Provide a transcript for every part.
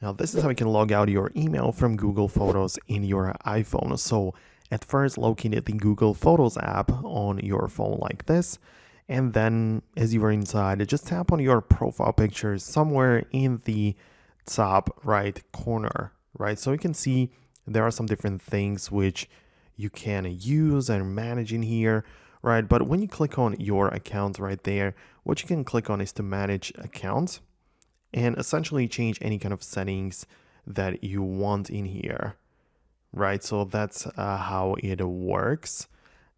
Now this is how you can log out your email from Google Photos in your iPhone. So at first locate the Google Photos app on your phone like this. And then as you are inside, just tap on your profile picture somewhere in the top right corner, right? So you can see there are some different things which you can use and manage in here, right? But when you click on your account right there, what you can click on is to manage accounts and essentially change any kind of settings that you want in here, right? So that's how it works.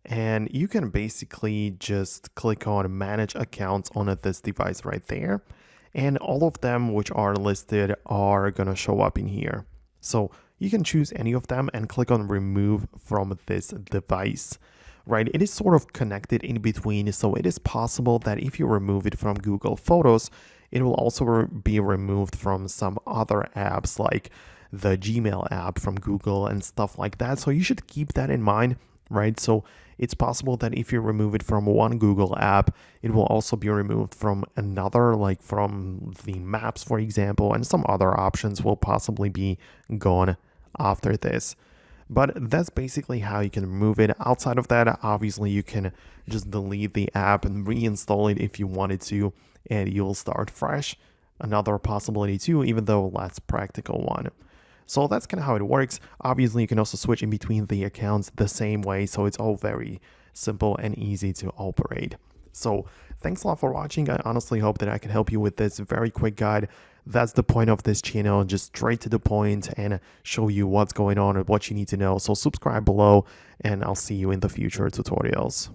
And you can basically just click on manage accounts on this device right there. And all of them which are listed are gonna show up in here. So you can choose any of them and click on remove from this device, right? It is sort of connected in between. So it is possible that if you remove it from Google Photos, it will also be removed from some other apps like the Gmail app from Google and stuff like that. So you should keep that in mind, right? So it's possible that if you remove it from one Google app, it will also be removed from another, like from the Maps, for example, and some other options will possibly be gone after this. But that's basically how you can remove it. Outside of that, obviously you can just delete the app and reinstall it if you wanted to, and you'll start fresh. Another possibility too, even though less practical one. So that's kind of how it works. Obviously, you can also switch in between the accounts the same way, so it's all very simple and easy to operate. So thanks a lot for watching. I honestly hope that I can help you with this very quick guide. That's the point of this channel, just straight to the point and show you what's going on and what you need to know. So subscribe below, and I'll see you in the future tutorials.